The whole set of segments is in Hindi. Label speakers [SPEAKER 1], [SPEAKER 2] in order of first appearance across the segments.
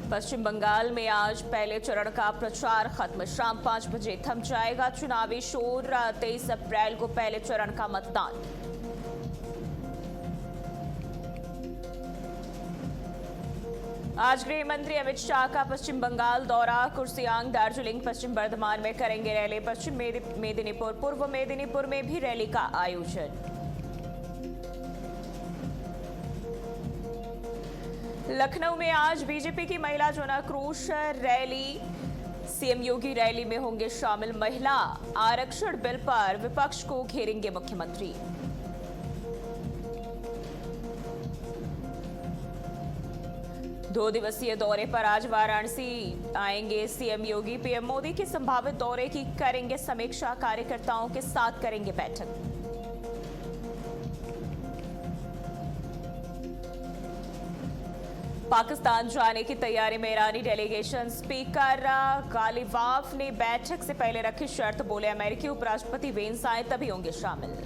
[SPEAKER 1] पश्चिम बंगाल में आज पहले चरण का प्रचार खत्म। शाम 5 बजे थम जाएगा चुनावी शोर। 23 अप्रैल को पहले चरण का मतदान। आज गृह मंत्री अमित शाह का पश्चिम बंगाल दौरा। कुर्सियांग, दार्जिलिंग, पश्चिम बर्धमान में करेंगे रैली। पश्चिम मेदिनीपुर, पूर्व मेदिनीपुर में भी रैली का आयोजन। लखनऊ में आज बीजेपी की महिला जनाक्रोश रैली। सीएम योगी रैली में होंगे शामिल। महिला आरक्षण बिल पर विपक्ष को घेरेंगे मुख्यमंत्री। दो दिवसीय दौरे पर आज वाराणसी आएंगे सीएम योगी। पीएम मोदी के संभावित दौरे की करेंगे समीक्षा। कार्यकर्ताओं के साथ करेंगे बैठक। पाकिस्तान जाने की तैयारी में ईरानी डेलीगेशन। स्पीकर गालिबाफ ने बैठक से पहले रखी शर्त। बोले अमेरिकी उपराष्ट्रपति वेंस आए तभी होंगे शामिल।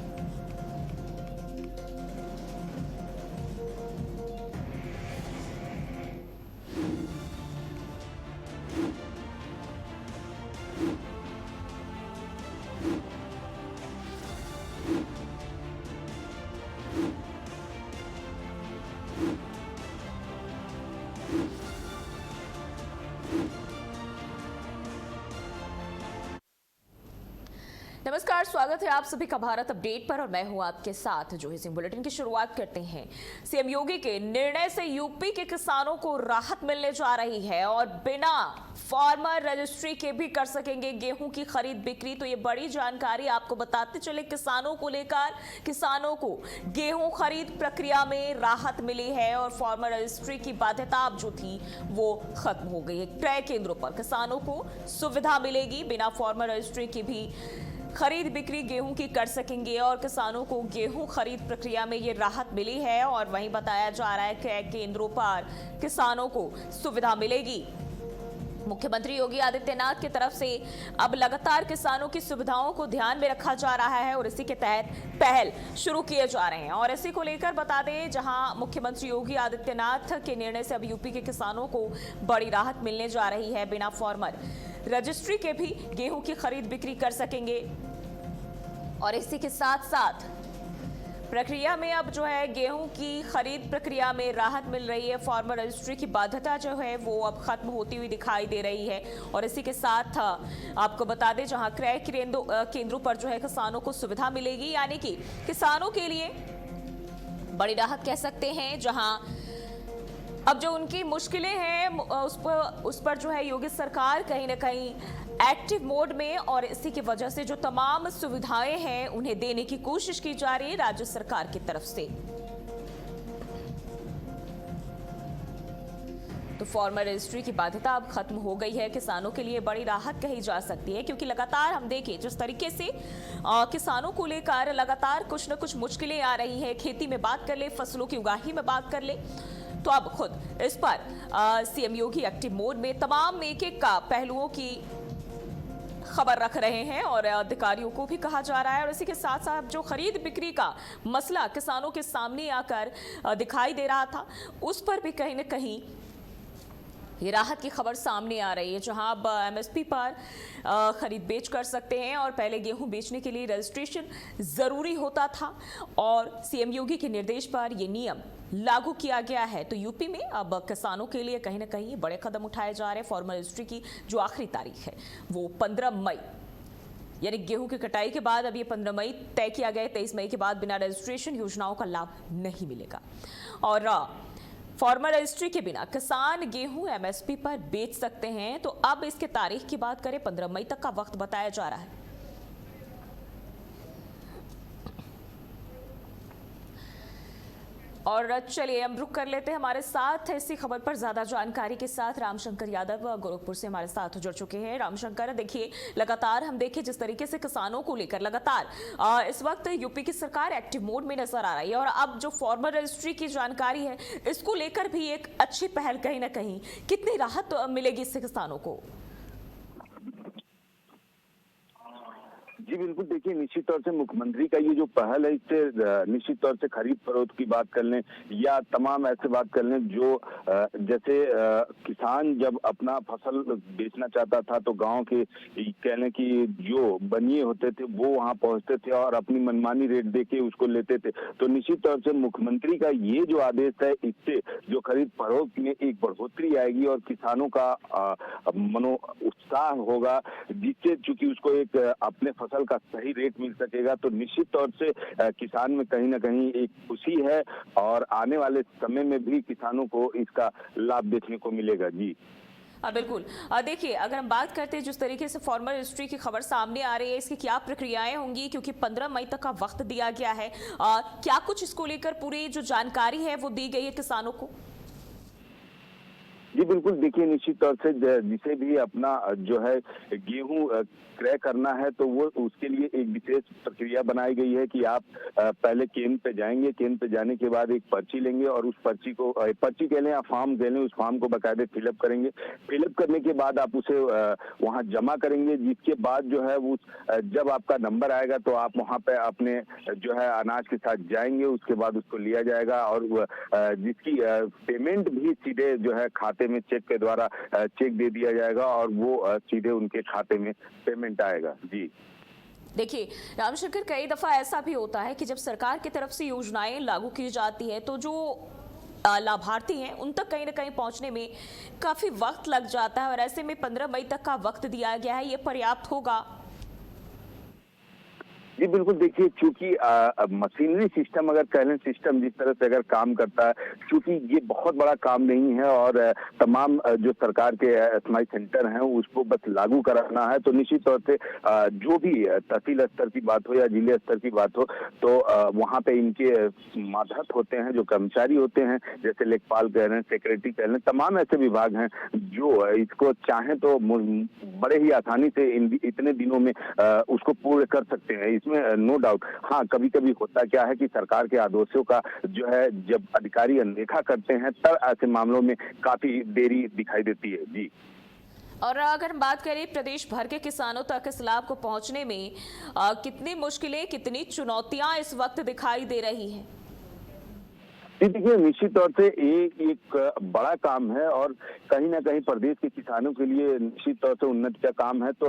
[SPEAKER 1] नमस्कार, स्वागत है आप सभी का भारत अपडेट पर और मैं हूं आपके साथ जोही सिंह। बुलेटिन की शुरुआत करते हैं। सीएम योगी के निर्णय से यूपी के किसानों को राहत मिलने जा रही है और बिना फार्मर रजिस्ट्री के भी कर सकेंगे गेहूं की खरीद बिक्री। तो ये बड़ी जानकारी आपको बताते चले किसानों को लेकर। किसानों को गेहूं खरीद प्रक्रिया में राहत मिली है और फार्मर रजिस्ट्री की बाध्यता अब जो थी वो खत्म हो गई है। क्रय केंद्रों पर किसानों को सुविधा मिलेगी। बिना फार्मर रजिस्ट्री की भी खरीद बिक्री गेहूं की कर सकेंगे और किसानों को गेहूं खरीद प्रक्रिया में ये राहत मिली है। और वहीं बताया जा रहा है कि केंद्रों पर किसानों को सुविधा मिलेगी। मुख्यमंत्री योगी आदित्यनाथ की तरफ से अब लगातार किसानों की सुविधाओं को ध्यान में रखा जा रहा है और इसी के तहत पहल शुरू किए जा रहे हैं। और इसी को लेकर बता दें, जहां मुख्यमंत्री योगी आदित्यनाथ के निर्णय से अब यूपी के किसानों को बड़ी राहत मिलने जा रही है। बिना फार्मर रजिस्ट्री के भी गेहूं की खरीद बिक्री कर सकेंगे और इसी के साथ साथ प्रक्रिया में अब जो है गेहूं की खरीद प्रक्रिया में राहत मिल रही है। फार्मर रजिस्ट्री की बाध्यता जो है वो अब खत्म होती हुई दिखाई दे रही है। और इसी के साथ आपको बता दें, जहां क्रय केंद्रों पर जो है किसानों को सुविधा मिलेगी, यानी कि किसानों के लिए बड़ी राहत कह सकते हैं। जहां अब जो उनकी मुश्किलें हैं उस पर जो है योगी सरकार कहीं ना कहीं एक्टिव मोड में, और इसी की वजह से जो तमाम सुविधाएं हैं उन्हें देने की कोशिश की जा रही है राज्य सरकार की तरफ से। तो फार्मर रजिस्ट्री की बाध्यता अब खत्म हो गई है। किसानों के लिए बड़ी राहत कही जा सकती है, क्योंकि लगातार हम देखें जिस तरीके से किसानों को लेकर लगातार कुछ न कुछ मुश्किलें आ रही है। खेती में बात कर ले, फसलों की उगाही में बात कर ले, तो अब खुद इस पर सीएम योगी एक्टिव मोड में तमाम एक-एक का पहलुओं की खबर रख रहे हैं और अधिकारियों को भी कहा जा रहा है। और इसी के साथ साथ जो खरीद बिक्री का मसला किसानों के सामने आकर दिखाई दे रहा था, उस पर भी कहीं न कहीं ये राहत की खबर सामने आ रही है। जहां अब एमएसपी पर खरीद बेच कर सकते हैं और पहले गेहूं बेचने के लिए रजिस्ट्रेशन जरूरी होता था और सीएम योगी के निर्देश पर यह नियम लागू किया गया है। तो यूपी में अब किसानों के लिए कहीं ना कहीं बड़े कदम उठाए जा रहे हैं। फार्मर रजिस्ट्री की जो आखिरी तारीख है वो 15 मई, यानी गेहूं की कटाई के बाद अब ये 15 मई तय किया गया है। 23 मई के बाद बिना रजिस्ट्रेशन योजनाओं का लाभ नहीं मिलेगा और फार्मर रजिस्ट्री के बिना किसान गेहूं एमएसपी पर बेच सकते हैं। तो अब इसके तारीख की बात करें, 15 मई तक का वक्त बताया जा रहा है। और चलिए हम रुक कर लेते हैं। हमारे साथ इसी खबर पर ज्यादा जानकारी के साथ रामशंकर यादव गोरखपुर से हमारे साथ जुड़ चुके हैं। रामशंकर, देखिए लगातार हम देखें जिस तरीके से किसानों को लेकर लगातार इस वक्त यूपी की सरकार एक्टिव मोड में नजर आ रही है और अब जो फार्मर रजिस्ट्री की जानकारी है इसको लेकर भी एक अच्छी पहल कहीं ना कहीं, कितनी राहत मिलेगी इससे किसानों को?
[SPEAKER 2] जी बिल्कुल, देखिए निश्चित तौर से मुख्यमंत्री का ये जो पहल है, इससे निश्चित तौर से खरीद फरोख्त की बात कर लें या तमाम ऐसे बात कर लें जो जैसे किसान जब अपना फसल बेचना चाहता था तो गांव के कह लें कि जो बनिए होते थे वो वहां पहुंचते थे और अपनी मनमानी रेट देके उसको लेते थे। तो निश्चित तौर से मुख्यमंत्री का ये जो आदेश है, इससे जो खरीद फरोख्त में एक बढ़ोतरी आएगी और किसानों का मनो उत्साह होगा, जिससे चूंकि उसको एक अपने फसल का सही रेट मिल सकेगा। तो निश्चित तौर से किसान में कहीं ना कहीं एक खुशी है और आने वाले समय में भी किसानों को इसका लाभ देखने को मिलेगा। जी
[SPEAKER 1] बिल्कुल। देखिए, अगर हम बात करते हैं जिस तरीके से फार्मर रजिस्ट्री की खबर सामने आ रही है, इसकी क्या प्रक्रियाएं होंगी, क्योंकि 15 मई तक का वक्त दिया गया है। क्या कुछ इसको लेकर पूरी जो जानकारी है वो दी गई है किसानों को?
[SPEAKER 2] जी बिल्कुल, देखिए निश्चित तौर से जिसे भी अपना जो है गेहूं क्रय करना है तो वो उसके लिए एक विशेष प्रक्रिया बनाई गई है कि आप पहले केंद्र पे जाएंगे, केंद्र पे जाने के बाद एक पर्ची लेंगे और उस पर्ची को पर्ची कह लें या फॉर्म कह लें, उस फॉर्म को बाकायदे फिलअप करेंगे। फिलअप करने के बाद आप उसे वहां जमा करेंगे, जिसके बाद जो है वो जब आपका नंबर आएगा तो आप वहां पे अपने जो है अनाज के साथ जाएंगे, उसके बाद उसको लिया जाएगा और जिसकी पेमेंट भी सीधे जो है खाते में चेक के द्वारा चेक दे दिया जाएगा और वो सीधे उनके खाते में पेमेंट आएगा। जी
[SPEAKER 1] देखिए रामशंकर, कई दफा ऐसा भी होता है कि जब सरकार की तरफ से योजनाएं लागू की जाती है तो जो लाभार्थी हैं उन तक कहीं ना कहीं पहुंचने में काफी वक्त लग जाता है, और ऐसे में 15 मई तक का वक्त दिया गया है, ये पर्याप्त होगा?
[SPEAKER 2] जी बिल्कुल, देखिए चूंकि मशीनरी सिस्टम अगर कह लें, सिस्टम जिस तरह से अगर काम करता है, चूंकि ये बहुत बड़ा काम नहीं है और तमाम जो सरकार के एसएमई सेंटर हैं उसको बस लागू कराना है। तो निश्चित तौर से जो भी तहसील स्तर की बात हो या जिले स्तर की बात हो तो वहाँ पे इनके मातहत होते हैं जो कर्मचारी होते हैं, जैसे लेखपाल कह रहे हैं, सेक्रेटरी कह रहे हैं, तमाम ऐसे विभाग हैं जो इसको चाहें तो बड़े ही आसानी से इतने दिनों में उसको पूर्ण कर सकते हैं, इसमें नो डाउट। हाँ, कभी कभी होता क्या है कि सरकार के आदेशों का जो है जब अधिकारी अनदेखा करते हैं तब ऐसे मामलों में काफी देरी दिखाई देती है। जी
[SPEAKER 1] और अगर हम बात करें प्रदेश भर के किसानों तक इस लाभ को पहुंचने में कितनी मुश्किलें, कितनी चुनौतियां इस वक्त दिखाई दे रही हैं?
[SPEAKER 2] देखिए निश्चित तौर से एक बड़ा काम है और कहीं ना कहीं प्रदेश के किसानों के लिए निश्चित तौर से उन्नति का काम है। तो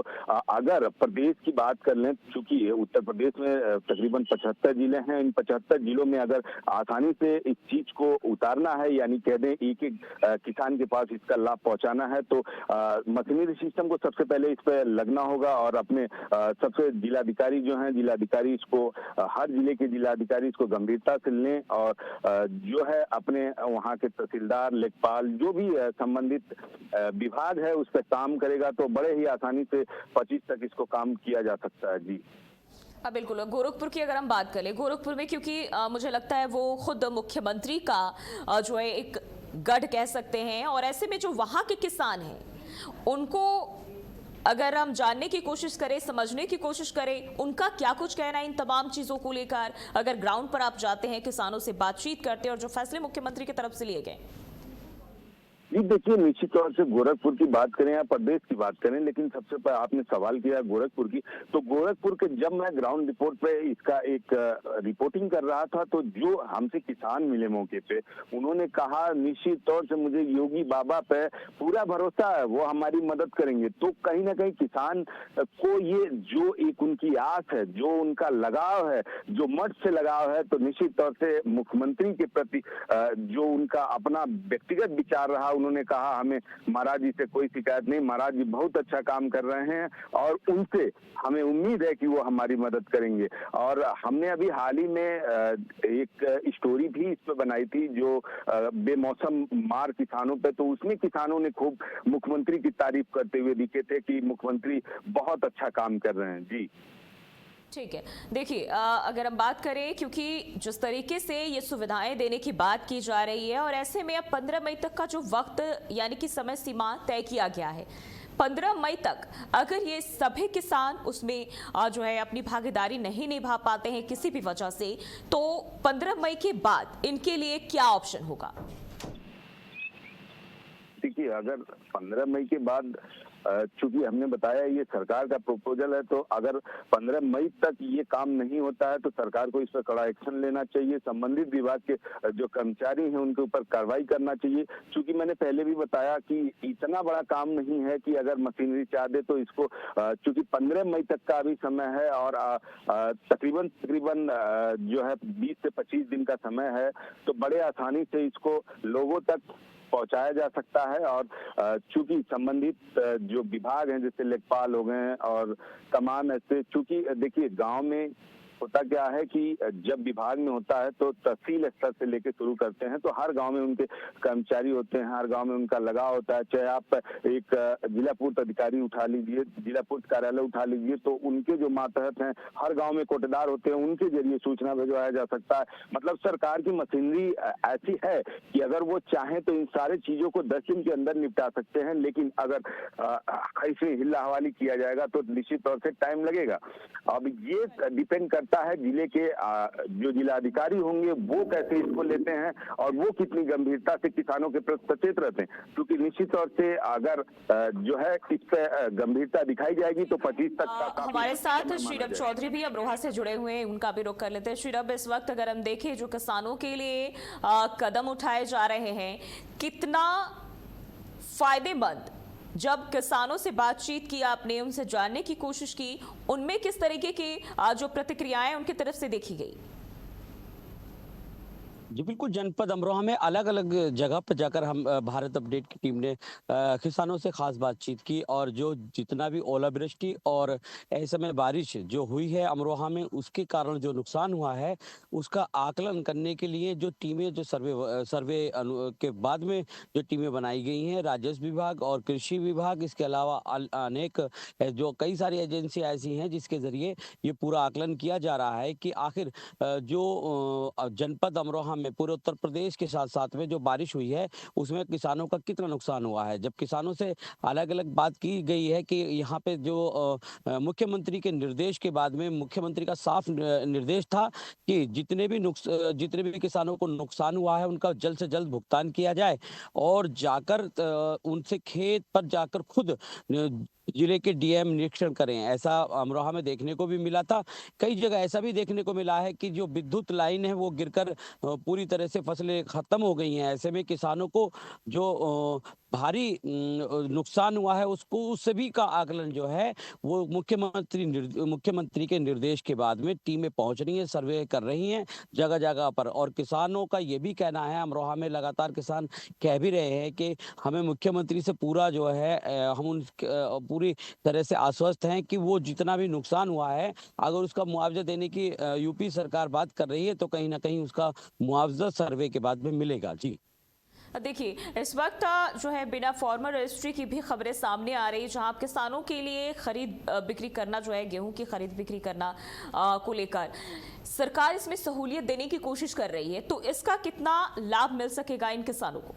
[SPEAKER 2] अगर प्रदेश की बात कर लें, चूंकि उत्तर प्रदेश में तकरीबन 75 जिले हैं, इन 75 जिलों में अगर आसानी से इस चीज को उतारना है, यानी कह दें एक एक किसान के पास इसका लाभ पहुंचाना है, तो मशीनरी सिस्टम को सबसे पहले इस पर लगना होगा और अपने सबसे जिलाधिकारी जो हैं, जिलाधिकारी इसको हर जिले के जिलाधिकारी इसको गंभीरता से लें और जो है अपने वहाँ के तहसीलदार, लेखपाल, जो भी संबंधित विभाग है उस पर काम करेगा तो बड़े ही आसानी से 25 तक इसको काम किया जा सकता है। जी
[SPEAKER 1] बिल्कुल। गोरखपुर की अगर हम बात करें, गोरखपुर में क्योंकि मुझे लगता है वो खुद मुख्यमंत्री का जो है एक गढ़ कह सकते हैं, और ऐसे में जो वहाँ के किसान हैं उनको अगर हम जानने की कोशिश करें, समझने की कोशिश करें, उनका क्या कुछ कहना है इन तमाम चीजों को लेकर, अगर ग्राउंड पर आप जाते हैं, किसानों से बातचीत करते हैं और जो फैसले मुख्यमंत्री की तरफ से लिए गए?
[SPEAKER 2] जी देखिए, निश्चित तौर से गोरखपुर की बात करें या प्रदेश की बात करें, लेकिन सबसे पहले आपने सवाल किया गोरखपुर की, तो गोरखपुर के जब मैं ग्राउंड रिपोर्ट पे इसका एक रिपोर्टिंग कर रहा था तो जो हमसे किसान मिले मौके पे, उन्होंने कहा निश्चित तौर से मुझे योगी बाबा पे पूरा भरोसा है, वो हमारी मदद करेंगे। तो कहीं ना कहीं किसान को ये जो एक उनकी आस है, जो उनका लगाव है, जो मठ से लगाव है, तो निश्चित तौर से मुख्यमंत्री के प्रति जो उनका अपना व्यक्तिगत विचार रहा, उन्होंने कहा हमें महाराज जी से कोई शिकायत नहीं, महाराज जी बहुत अच्छा काम कर रहे हैं और उनसे हमें उम्मीद है कि वो हमारी मदद करेंगे। और हमने अभी हाल ही में एक स्टोरी भी इस पे बनाई थी जो बेमौसम मार किसानों पे, तो उसमें किसानों ने खूब मुख्यमंत्री की तारीफ करते हुए दिखे थे कि मुख्यमंत्री बहुत अच्छा काम कर रहे हैं। जी
[SPEAKER 1] ठीक है। देखिए, अगर हम बात करें, क्योंकि जिस तरीके से ये सुविधाएं देने की बात की जा रही है और ऐसे में अब 15 मई तक का जो वक्त यानी कि समय सीमा तय किया गया है, 15 मई तक अगर ये सभी किसान उसमें जो है अपनी भागीदारी नहीं निभा पाते हैं किसी भी वजह से, तो 15 मई के बाद इनके लिए क्या ऑप्शन होगा?
[SPEAKER 2] देखिए, अगर 15 मई के बाद चूंकि हमने बताया ये सरकार का प्रपोजल है, तो अगर 15 मई तक ये काम नहीं होता है तो सरकार को इस पर कड़ा एक्शन लेना चाहिए। संबंधित विभाग के जो कर्मचारी हैं उनके ऊपर कार्रवाई करना चाहिए। चूंकि मैंने पहले भी बताया कि इतना बड़ा काम नहीं है कि अगर मशीनरी चाह दे तो इसको, चूंकि 15 मई तक का अभी समय है और तकरीबन तकरीबन जो है 20 से 25 दिन का समय है, तो बड़े आसानी से इसको लोगों तक पहुंचाया जा सकता है। और चूंकि संबंधित जो विभाग हैं जैसे लेखपाल हो गए और तमाम ऐसे, चूंकि देखिए गांव में होता क्या है कि जब विभाग में होता है तो तहसील स्तर से लेके शुरू करते हैं, तो हर गांव में उनके कर्मचारी होते हैं, हर गांव में उनका लगाव होता है। चाहे आप एक जिला पूर्त अधिकारी उठा लीजिए, जिला पूर्त कार्यालय उठा लीजिए, तो उनके जो मातहत हैं हर गांव में कोटेदार होते हैं, उनके जरिए सूचना भिजवाया जा सकता है। मतलब सरकार की मशीनरी ऐसी है कि अगर वो चाहें तो इन सारी चीजों को 10 दिन के अंदर निपटा सकते हैं, लेकिन अगर ऐसे हिल्ला हवाली किया जाएगा तो निश्चित तौर से टाइम लगेगा। अब ये डिपेंड करता है जिले के जो जिलाधिकारी होंगे वो कैसे इसको लेते हैं और वो कितनी गंभीरता से किसानों के प्रति सचेत रहते हैं, क्योंकि निश्चित तौर से अगर जो है इस पे गंभीरता दिखाई जाएगी तो 25 तक का
[SPEAKER 1] हमारे साथ श्रीरब चौधरी भी अमरोहा से जुड़े हुए हैं, उनका भी रुख कर लेते हैं। श्रीरब, इस वक्त अगर हम देखें जो किसानों के लिए कदम उठाए जा रहे हैं, कितना फायदेमंद, जब किसानों से बातचीत की आपने, उनसे जानने की कोशिश की, उनमें किस तरीके की जो प्रतिक्रियाएं उनकी तरफ से देखी गई?
[SPEAKER 3] जी बिल्कुल, जनपद अमरोहा में अलग अलग जगह पर जाकर हम भारत अपडेट की टीम ने किसानों से खास बातचीत की और जो जितना भी ओलावृष्टि और ऐसे में बारिश जो हुई है अमरोहा में, उसके कारण जो नुकसान हुआ है उसका आकलन करने के लिए जो टीमें, जो सर्वे के बाद में जो टीमें बनाई गई हैं, राजस्व विभाग और कृषि विभाग, इसके अलावा अनेक जो कई सारी एजेंसियां ऐसी हैं जिसके जरिए ये पूरा आकलन किया जा रहा है कि आखिर जो जनपद अमरोहा में पूरे उत्तर प्रदेश के साथ साथ में जो बारिश हुई है उसमें किसानों का कितना नुकसान हुआ है। जब किसानों से अलग अलग बात की गई है कि यहाँ पे जो मुख्यमंत्री के निर्देश के बाद में मुख्यमंत्री का साफ निर्देश था कि जितने भी किसानों को नुकसान हुआ है उनका जल्द से जल्द भुगतान किया जाए और जाकर उनसे खेत पर जाकर खुद जिले के डीएम निरीक्षण करें। ऐसा अमरोहा में देखने को भी मिला था। कई जगह ऐसा भी देखने को मिला है कि जो विद्युत लाइन है वो गिरकर पूरी तरह से फसलें खत्म हो गई हैं। ऐसे में किसानों को जो भारी नुकसान हुआ है उसको, उस सभी का आकलन जो है वो मुख्यमंत्री के निर्देश के बाद में टीमें पहुंच रही हैं, सर्वे कर रही हैं जगह जगह पर। और किसानों का ये भी कहना है, अमरोहा में लगातार किसान कह भी रहे हैं कि हमें मुख्यमंत्री से पूरा जो है हम उन पूरी तरह से आश्वस्त हैं कि वो जितना भी नुकसान हुआ है अगर उसका मुआवजा देने की यूपी सरकार बात कर रही है तो कहीं ना कहीं उसका मुआवजा सर्वे के बाद में मिलेगा। जी
[SPEAKER 1] देखिए, इस वक्त जो है बिना फॉर्मल रजिस्ट्री की भी खबरें सामने आ रही है, जहां किसानों के लिए खरीद बिक्री करना जो है, गेहूं की खरीद बिक्री करना को लेकर सरकार इसमें सहूलियत देने की कोशिश कर रही है, तो इसका कितना लाभ मिल सकेगा इन किसानों को?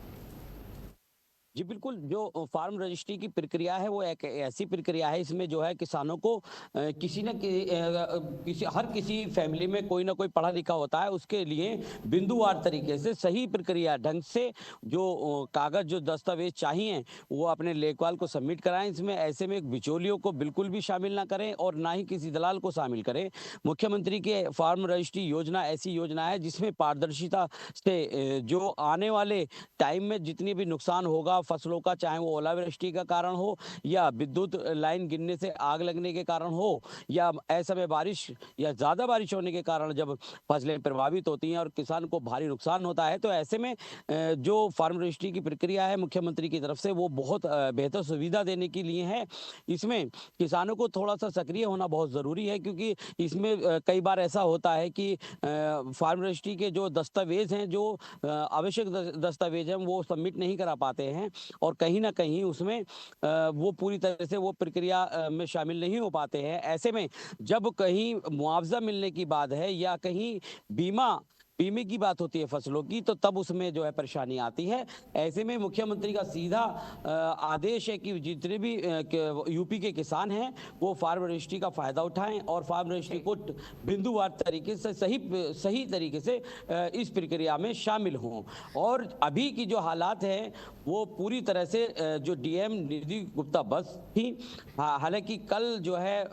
[SPEAKER 3] जी बिल्कुल, जो फार्म रजिस्ट्री की प्रक्रिया है वो एक ऐसी प्रक्रिया है, इसमें जो है किसानों को हर किसी फैमिली में कोई ना कोई पढ़ा लिखा होता है, उसके लिए बिंदुवार तरीके से सही प्रक्रिया ढंग से जो कागज, जो दस्तावेज चाहिए वो अपने लेखपाल को सबमिट कराएं। इसमें ऐसे में बिचौलियों को बिल्कुल भी शामिल ना करें और ना ही किसी दलाल को शामिल करें। मुख्यमंत्री के फार्म रजिस्ट्री योजना ऐसी योजना है जिसमें पारदर्शिता से जो आने वाले टाइम में जितनी भी नुकसान होगा फसलों का, चाहे वो ओलावृष्टि का कारण हो या विद्युत लाइन गिरने से आग लगने के कारण हो या ऐसे में बारिश या ज्यादा बारिश होने के कारण जब फसलें प्रभावित होती हैं और किसान को भारी नुकसान होता है, तो ऐसे में जो फार्म रजिस्ट्री की प्रक्रिया है मुख्यमंत्री की तरफ से वो बहुत बेहतर सुविधा देने के लिए है। इसमें किसानों को थोड़ा सा सक्रिय होना बहुत जरूरी है, क्योंकि इसमें कई बार ऐसा होता है कि फार्म रजिस्ट्री के जो दस्तावेज हैं, जो आवश्यक दस्तावेज हैं, वो सबमिट नहीं करा पाते हैं और कहीं ना कहीं उसमें वो पूरी तरह से वो प्रक्रिया में शामिल नहीं हो पाते हैं। ऐसे में जब कहीं मुआवजा मिलने की बात है या कहीं बीमा बीमे की बात होती है फसलों की, तो तब उसमें जो है परेशानी आती है। ऐसे में मुख्यमंत्री का सीधा आदेश है कि जितने भी यूपी के किसान हैं वो फार्म रजिस्ट्री का फायदा उठाएं और फार्म रजिस्ट्री को बिंदुवार तरीके से सही तरीके से इस प्रक्रिया में शामिल हों। और अभी की जो हालात हैं वो पूरी तरह से जो डीएम निधि गुप्ता बस थी, हालांकि कल जो है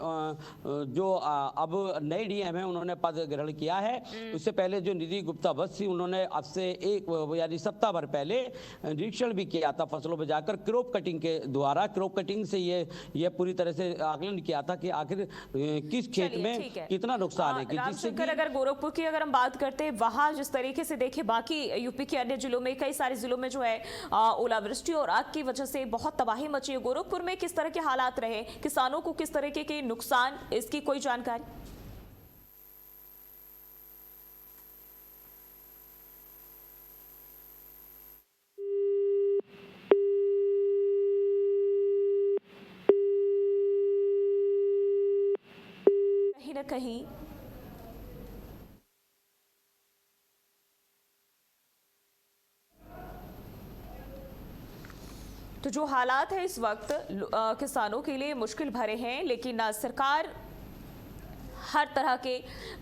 [SPEAKER 3] जो अब नए डीएम है उन्होंने पद ग्रहण किया है। उससे पहले जो निधि गुप्ता बस थी उन्होंने अब से एक यानी सप्ताह भर पहले निरीक्षण भी किया था फसलों में जाकर, क्रॉप कटिंग के द्वारा। क्रॉप कटिंग से ये पूरी तरह से आकलन किया था कि आखिर किस खेत में कितना नुकसान है।
[SPEAKER 1] रामशंकर, अगर गोरखपुर की अगर हम बात करते हैं, वहां जिस तरीके से देखे बाकी यूपी के अन्य जिलों में, कई सारे जिलों में जो है ओलावृष्टि और आग की वजह से बहुत तबाही मची है। गोरखपुर में किस तरह के हालात रहे, किसानों को किस तरीके के नुकसान, इसकी कोई जानकारी? कहीं ना कहीं तो जो हालात है इस वक्त किसानों के लिए मुश्किल भरे हैं, लेकिन सरकार हर तरह के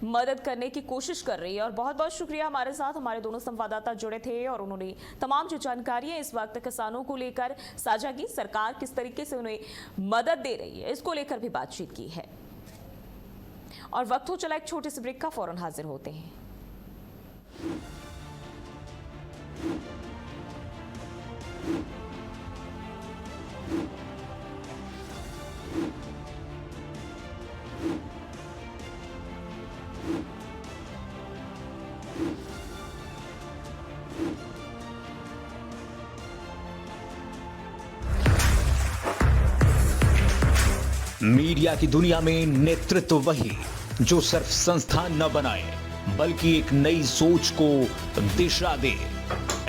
[SPEAKER 1] मदद करने की कोशिश कर रही है। और बहुत बहुत शुक्रिया, हमारे साथ हमारे दोनों संवाददाता जुड़े थे और उन्होंने तमाम जो जानकारियां इस वक्त किसानों को लेकर साझा की, सरकार किस तरीके से उन्हें मदद दे रही है इसको लेकर भी बातचीत की है। और वक्त हो चला एक छोटे से ब्रेक का, फौरन हाजिर होते हैं।
[SPEAKER 4] मीडिया की दुनिया में नेतृत्व वही जो सिर्फ संस्थान न बनाए बल्कि एक नई सोच को दिशा दे।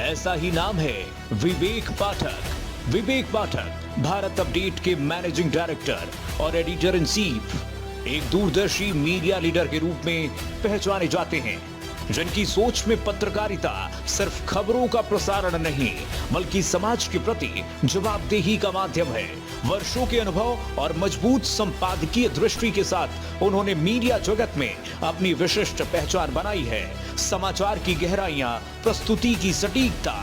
[SPEAKER 4] ऐसा ही नाम है विवेक पाठक। विवेक पाठक भारत अपडेट के मैनेजिंग डायरेक्टर और एडिटर इन चीफ एक दूरदर्शी मीडिया लीडर के रूप में पहचाने जाते हैं, जिनकी सोच में पत्रकारिता सिर्फ खबरों का प्रसारण नहीं बल्कि समाज के प्रति जवाबदेही का माध्यम है। वर्षों के अनुभव और मजबूत संपादकीय दृष्टि के साथ उन्होंने मीडिया जगत में अपनी विशिष्ट पहचान बनाई है। समाचार की गहराइयां, प्रस्तुति की सटीकता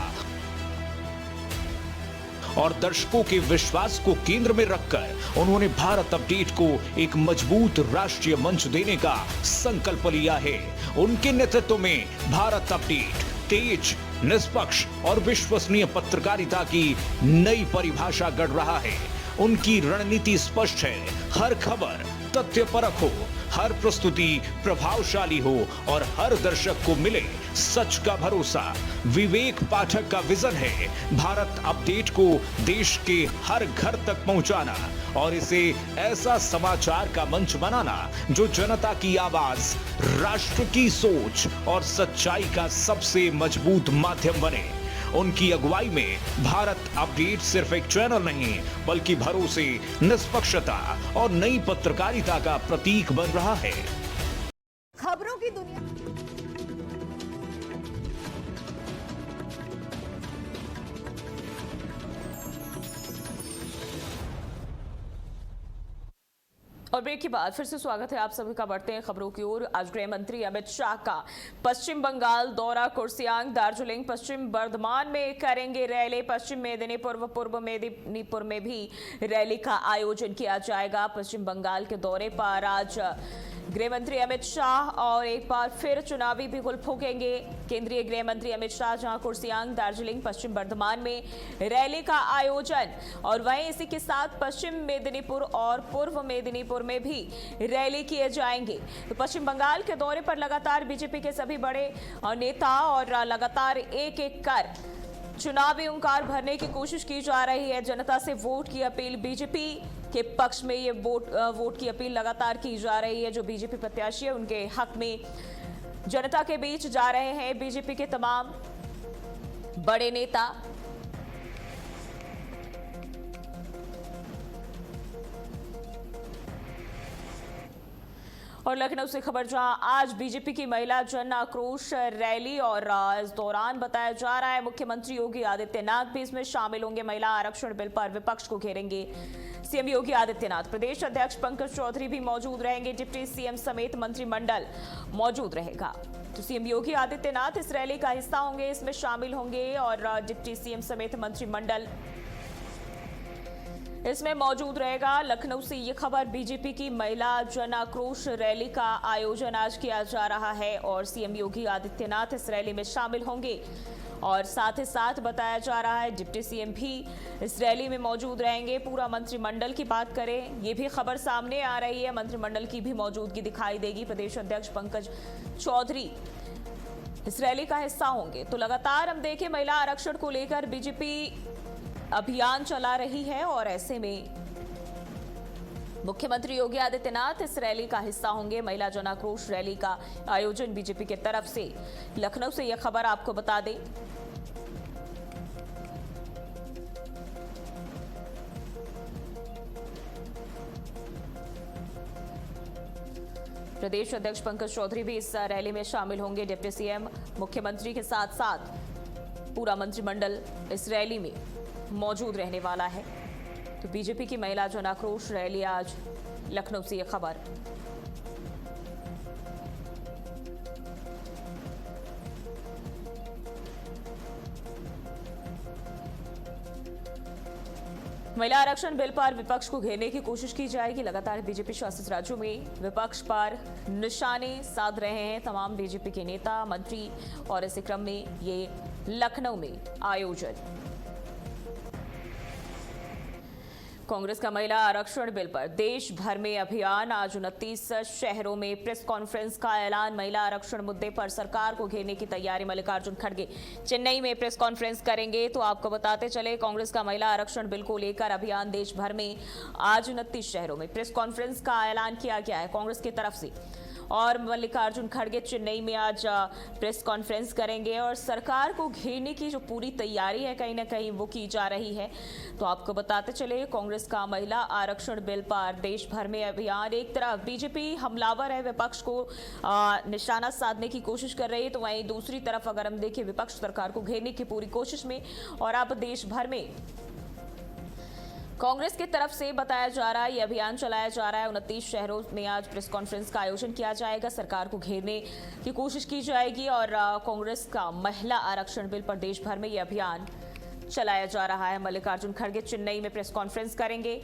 [SPEAKER 4] और दर्शकों के विश्वास को केंद्र में रखकर उन्होंने भारत अपडेट को एक मजबूत राष्ट्रीय मंच देने का संकल्प लिया है। उनके नेतृत्व में भारत अपडेट तेज, निष्पक्ष और विश्वसनीय पत्रकारिता की नई परिभाषा गढ़ रहा है। उनकी रणनीति स्पष्ट है, हर खबर तथ्यपरक हो, हर प्रस्तुति प्रभावशाली हो और हर दर्शक को मिले सच का भरोसा। विवेक पाठक का विजन है भारत अपडेट को देश के हर घर तक पहुंचाना और इसे ऐसा समाचार का मंच बनाना जो जनता की आवाज, राष्ट्र की सोच और सच्चाई का सबसे मजबूत माध्यम बने। उनकी अगुवाई में भारत अपडेट सिर्फ एक चैनल नहीं बल्कि भरोसे, निष्पक्षता और नई पत्रकारिता का प्रतीक बन रहा है।
[SPEAKER 5] खबरों की दुनिया
[SPEAKER 1] और ब्रेक के बाद फिर से स्वागत है आप सभी का। बढ़ते हैं खबरों की ओर। आज गृह मंत्री अमित शाह का पश्चिम बंगाल दौरा, कुर्सियांग, दार्जिलिंग, पश्चिम बर्धमान में करेंगे रैली। पश्चिम मेदिनीपुर व पूर्व मेदिनीपुर में भी रैली का आयोजन किया जाएगा। पश्चिम बंगाल के दौरे पर आज गृह मंत्री अमित शाह और एक बार फिर चुनावी बिगुल फूकेंगे। केंद्रीय गृह मंत्री अमित शाह जहां कुर्सियांग, दार्जिलिंग, पश्चिम बर्धमान में रैली का आयोजन और वहीं इसी के साथ पश्चिम मेदिनीपुर और पूर्व मेदिनीपुर में भी रैली किए जाएंगे। तो पश्चिम बंगाल के दौरे पर लगातार बीजेपी के सभी बड़े नेता और लगातार एक एक कर चुनावी हुंकार भरने की कोशिश की जा रही है। जनता से वोट की अपील, बीजेपी के पक्ष में ये वोट की अपील लगातार की जा रही है। जो बीजेपी प्रत्याशी है उनके हक में जनता के बीच जा रहे हैं बीजेपी के तमाम बड़े नेता। और लखनऊ से खबर जहां आज बीजेपी की महिला जन आक्रोश रैली और इस दौरान बताया जा रहा है मुख्यमंत्री योगी आदित्यनाथ भी इसमें शामिल होंगे। महिला आरक्षण बिल पर विपक्ष को घेरेंगे सीएम योगी आदित्यनाथ। प्रदेश अध्यक्ष पंकज चौधरी भी मौजूद रहेंगे। डिप्टी सीएम समेत मंत्रिमंडल मौजूद रहेगा। तो सीएम योगी आदित्यनाथ इस रैली का हिस्सा होंगे, इसमें शामिल होंगे और डिप्टी सीएम समेत मंत्रिमंडल इसमें मौजूद रहेगा। लखनऊ से ये खबर, बीजेपी की महिला जन आक्रोश रैली का आयोजन आज किया जा रहा है और सीएम योगी आदित्यनाथ इस रैली में शामिल होंगे और साथ ही साथ बताया जा रहा है डिप्टी सीएम भी इस रैली में मौजूद रहेंगे। पूरा मंत्रिमंडल की बात करें, ये भी खबर सामने आ रही है, मंत्रिमंडल की भी मौजूदगी दिखाई देगी। प्रदेश अध्यक्ष पंकज चौधरी इस रैली का हिस्सा होंगे। तो लगातार हम देखें महिला आरक्षण को लेकर बीजेपी अभियान चला रही है और ऐसे में मुख्यमंत्री योगी आदित्यनाथ इस रैली का हिस्सा होंगे। महिला जन आक्रोश रैली का आयोजन बीजेपी की तरफ से। लखनऊ से यह खबर आपको बता दें। प्रदेश अध्यक्ष पंकज चौधरी भी इस रैली में शामिल होंगे। डिप्टी सीएम मुख्यमंत्री के साथ साथ पूरा मंत्रिमंडल इस रैली में मौजूद रहने वाला है। तो बीजेपी की महिला जन आक्रोश रैली आज लखनऊ से यह खबर। महिला आरक्षण बिल पर विपक्ष को घेरने की कोशिश की जाएगी। लगातार बीजेपी शासित राज्यों में विपक्ष पर निशाने साध रहे हैं तमाम बीजेपी के नेता मंत्री और इसी क्रम में ये लखनऊ में आयोजन। कांग्रेस का महिला आरक्षण बिल पर देश भर में अभियान। आज 29 शहरों में प्रेस कॉन्फ्रेंस का ऐलान। महिला आरक्षण मुद्दे पर सरकार को घेरने की तैयारी। मल्लिकार्जुन खड़गे चेन्नई में प्रेस कॉन्फ्रेंस करेंगे। तो आपको बताते चले, कांग्रेस का महिला आरक्षण बिल को लेकर अभियान देश भर में। आज 29 शहरों में प्रेस कॉन्फ्रेंस का ऐलान किया गया है कांग्रेस की तरफ से और मल्लिकार्जुन खड़गे चेन्नई में आज प्रेस कॉन्फ्रेंस करेंगे और सरकार को घेरने की जो पूरी तैयारी है कहीं ना कहीं वो की जा रही है। तो आपको बताते चले, कांग्रेस का महिला आरक्षण बिल पर देश भर में अभियान। एक तरफ बीजेपी हमलावर है, विपक्ष को निशाना साधने की कोशिश कर रही है, तो वहीं दूसरी तरफ अगर हम देखें विपक्ष सरकार को घेरने की पूरी कोशिश में। और अब देश भर में कांग्रेस की तरफ से बताया जा रहा है ये अभियान चलाया जा रहा है। 29 शहरों में आज प्रेस कॉन्फ्रेंस का आयोजन किया जाएगा। सरकार को घेरने की कोशिश की जाएगी और कांग्रेस का महिला आरक्षण बिल पर देश भर में ये अभियान चलाया जा रहा है। मल्लिकार्जुन खड़गे चेन्नई में प्रेस कॉन्फ्रेंस करेंगे।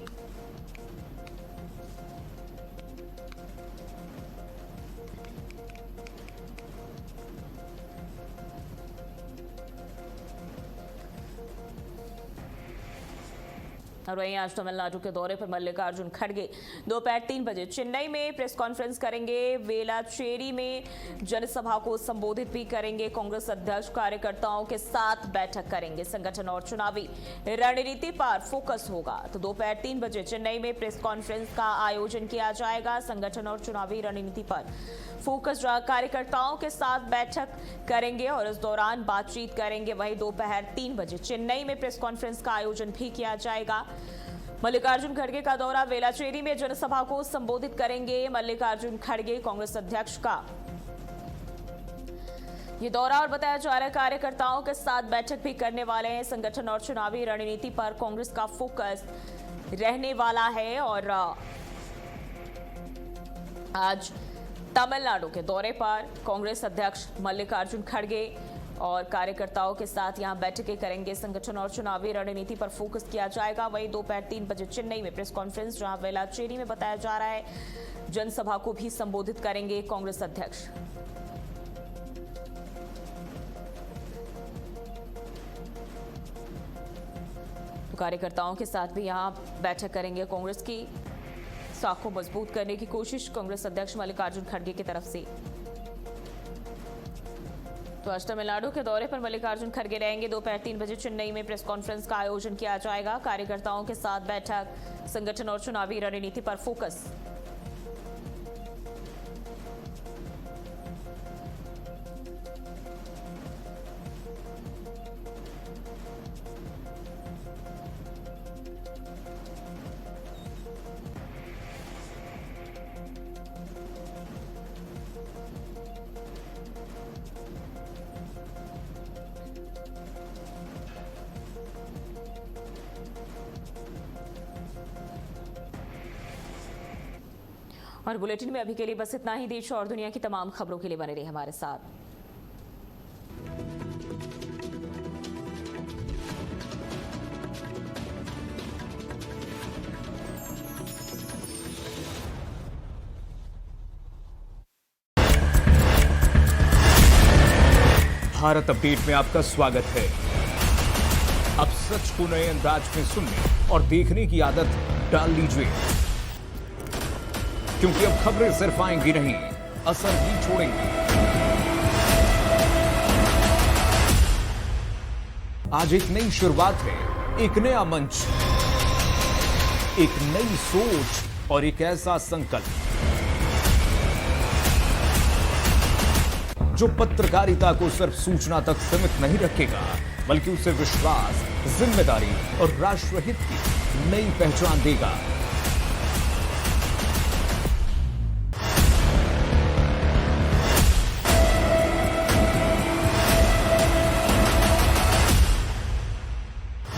[SPEAKER 1] और वहीं आज तमिलनाडु के दौरे पर मल्लिकार्जुन खड़गे दोपहर 3 बजे चेन्नई में प्रेस कॉन्फ्रेंस करेंगे। वेलाचेरी में जनसभा को संबोधित भी करेंगे। कांग्रेस अध्यक्ष कार्यकर्ताओं के साथ बैठक करेंगे। संगठन और चुनावी रणनीति पर फोकस होगा। तो दोपहर 3 बजे चेन्नई में प्रेस कॉन्फ्रेंस का आयोजन किया जाएगा। संगठन और चुनावी रणनीति पर फोकस कार्यकर्ताओं के साथ बैठक करेंगे और इस दौरान बातचीत करेंगे। वहीं दोपहर 3 बजे चेन्नई में प्रेस कॉन्फ्रेंस का आयोजन भी किया जाएगा। मल्लिकार्जुन खड़गे का दौरा, वेलाचेरी में जनसभा को संबोधित करेंगे मल्लिकार्जुन खड़गे कांग्रेस अध्यक्ष का ये दौरा। और बताया जा रहा है कार्यकर्ताओं के साथ बैठक भी करने वाले हैं। संगठन और चुनावी रणनीति पर कांग्रेस का फोकस रहने वाला है। और आज तमिलनाडु के दौरे पर कांग्रेस अध्यक्ष मल्लिकार्जुन खड़गे और कार्यकर्ताओं के साथ यहां बैठकें करेंगे। संगठन और चुनावी रणनीति पर फोकस किया जाएगा। वहीं दोपहर 3 बजे चेन्नई में प्रेस कॉन्फ्रेंस, जहां वेलाचेरी में बताया जा रहा है जनसभा को भी संबोधित करेंगे कांग्रेस अध्यक्ष। तो कार्यकर्ताओं के साथ भी यहां बैठक करेंगे। कांग्रेस की साख को मजबूत करने की कोशिश कांग्रेस अध्यक्ष मल्लिकार्जुन खड़गे की तरफ से। तो आज तमिलनाडु के दौरे पर मल्लिकार्जुन खड़गे रहेंगे। दोपहर 3 बजे चेन्नई में प्रेस कॉन्फ्रेंस का आयोजन किया जाएगा। कार्यकर्ताओं के साथ बैठक, संगठन और चुनावी रणनीति पर फोकस। और बुलेटिन में अभी के लिए बस इतना ही। देश और दुनिया की तमाम खबरों के लिए बने रहिए हमारे साथ।
[SPEAKER 4] भारत अपडेट में आपका स्वागत है। अब सच को नए अंदाज में सुनने और देखने की आदत डाल लीजिए, क्योंकि अब खबरें सिर्फ आएंगी नहीं, असर भी छोड़ेंगी। आज एक नई शुरुआत है, एक नया मंच, एक नई सोच और एक ऐसा संकल्प जो पत्रकारिता को सिर्फ सूचना तक सीमित नहीं रखेगा, बल्कि उसे विश्वास, जिम्मेदारी और राष्ट्रहित की नई पहचान देगा।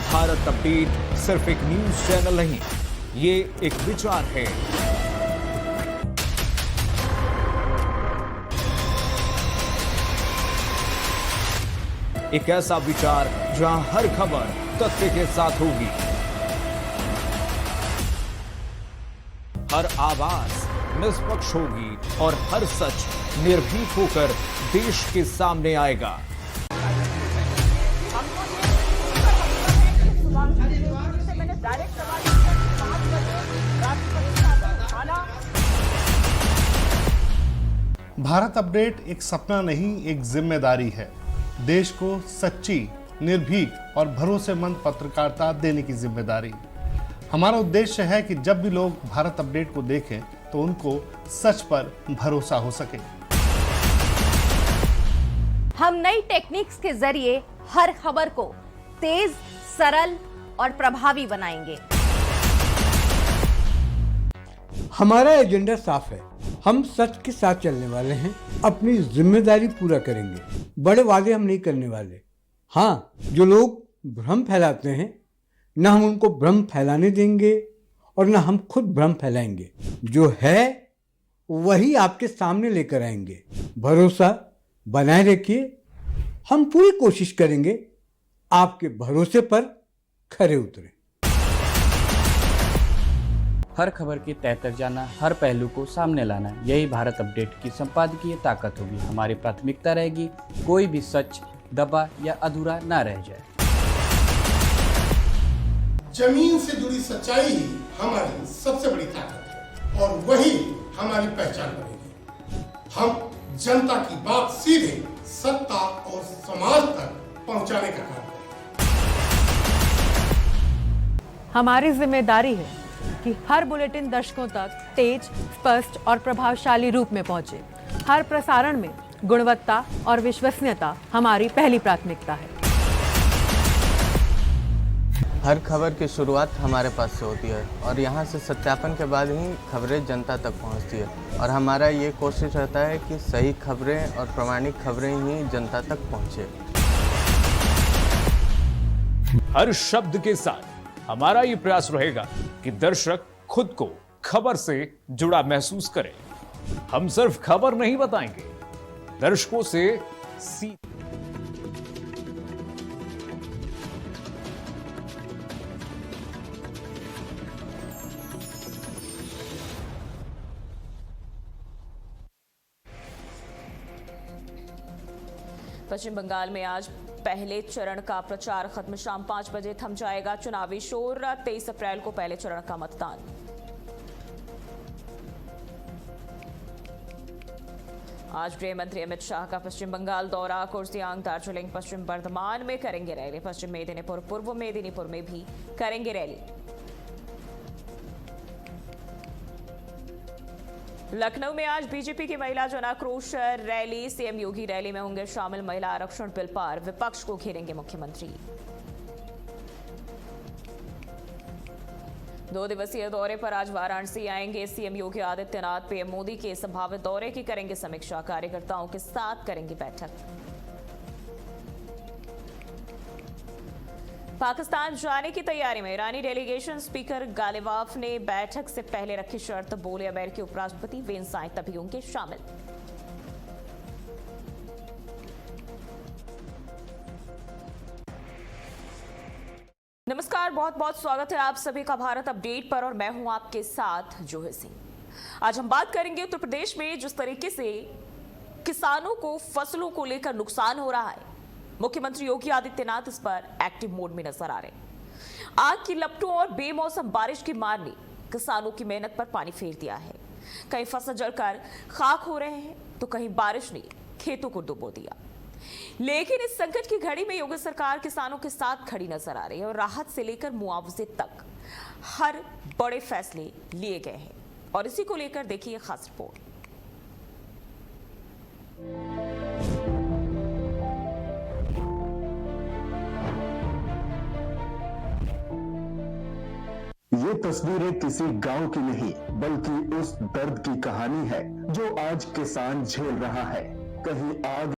[SPEAKER 4] भारत अपडेट सिर्फ एक न्यूज चैनल नहीं, ये एक विचार है। एक ऐसा विचार जहां हर खबर तथ्य के साथ होगी, हर आवाज निष्पक्ष होगी और हर सच निर्भीक होकर देश के सामने आएगा।
[SPEAKER 6] भारत अपडेट एक सपना नहीं, एक जिम्मेदारी है। देश को सच्ची, निर्भीक और भरोसेमंद पत्रकारिता देने की जिम्मेदारी। हमारा उद्देश्य है कि जब भी लोग भारत अपडेट को देखें तो उनको सच पर भरोसा हो सके।
[SPEAKER 5] हम नई टेक्निक्स के जरिए हर खबर को तेज, सरल और प्रभावी बनाएंगे।
[SPEAKER 7] हमारा एजेंडा साफ है, हम सच के साथ चलने वाले हैं, अपनी जिम्मेदारी पूरा करेंगे, बड़े वादे हम नहीं करने वाले। हाँ, जो लोग भ्रम फैलाते हैं, ना हम उनको भ्रम फैलाने देंगे और ना हम खुद भ्रम फैलाएंगे। जो है वही आपके सामने लेकर आएंगे। भरोसा बनाए रखिए, हम पूरी कोशिश करेंगे आपके भरोसे पर खरे उतरे।
[SPEAKER 8] हर खबर की तह तक जाना, हर पहलू को सामने लाना, यही भारत अपडेट की संपादकीय ताकत होगी। हमारी प्राथमिकता रहेगी कोई भी सच दबा या अधूरा ना रह जाए।
[SPEAKER 9] जमीन से जुड़ी सच्चाई ही हमारी सबसे बड़ी ताकत है और वही हमारी पहचान बनेगी। हम जनता की बात सीधे सत्ता और समाज तक पहुंचाने का काम करेंगे।
[SPEAKER 10] हमारी जिम्मेदारी है कि हर बुलेटिन दर्शकों तक तेज, स्पष्ट और प्रभावशाली रूप में पहुंचे। हर प्रसारण में गुणवत्ता और विश्वसनीयता हमारी पहली प्राथमिकता है।
[SPEAKER 11] हर खबर की शुरुआत हमारे पास से होती है और यहाँ से सत्यापन के बाद ही खबरें जनता तक पहुँचती है और हमारा ये कोशिश रहता है कि सही खबरें और प्रामाणिक खबरें ही जनता तक पहुँचे।
[SPEAKER 4] हर शब्द के साथ हमारा ये प्रयास रहेगा कि दर्शक खुद को खबर से जुड़ा महसूस करें। हम सिर्फ खबर नहीं बताएंगे, दर्शकों से
[SPEAKER 1] पश्चिम बंगाल में आज पहले चरण का प्रचार खत्म। शाम 5 बजे थम जाएगा चुनावी शोर। 23 अप्रैल को पहले चरण का मतदान। आज गृह मंत्री अमित शाह का पश्चिम बंगाल दौरा। कुर्सियांग, दार्जिलिंग, पश्चिम बर्धमान में करेंगे रैली। पश्चिम मेदिनीपुर, पूर्व मेदिनीपुर में भी करेंगे रैली। लखनऊ में आज बीजेपी की महिला जन आक्रोश रैली। सीएम योगी रैली में होंगे शामिल। महिला आरक्षण बिल पर विपक्ष को घेरेंगे मुख्यमंत्री। 2 दिवसीय दौरे पर आज वाराणसी आएंगे सीएम योगी आदित्यनाथ। पीएम मोदी के संभावित दौरे की करेंगे समीक्षा। कार्यकर्ताओं के साथ करेंगे बैठक। पाकिस्तान जाने की तैयारी में ईरानी डेलीगेशन स्पीकर गालिबाफ ने बैठक से पहले रखी शर्त, बोले अमेरिकी उपराष्ट्रपति वेंसाई तभी होंगे शामिल। नमस्कार, बहुत बहुत स्वागत है आप सभी का भारत अपडेट पर और मैं हूं आपके साथ जोहे सिंह। आज हम बात करेंगे उत्तर प्रदेश में जिस तरीके से किसानों को फसलों को लेकर नुकसान हो रहा है, मुख्यमंत्री योगी आदित्यनाथ इस पर एक्टिव मोड में नजर आ रहे हैं। आग की लपटों और बेमौसम बारिश की मार ने किसानों की मेहनत पर पानी फेर दिया है। कहीं फसल जलकर खाक हो रहे हैं तो कहीं बारिश ने खेतों को डुबो दिया। लेकिन इस संकट की घड़ी में योगी सरकार किसानों के साथ खड़ी नजर आ रही है और राहत से लेकर मुआवजे तक हर बड़े फैसले लिए गए हैं। और इसी को लेकर देखिए खास रिपोर्ट।
[SPEAKER 12] ये तस्वीरें किसी गांव की नहीं बल्कि उस दर्द की कहानी है जो आज किसान झेल रहा है। कहीं आग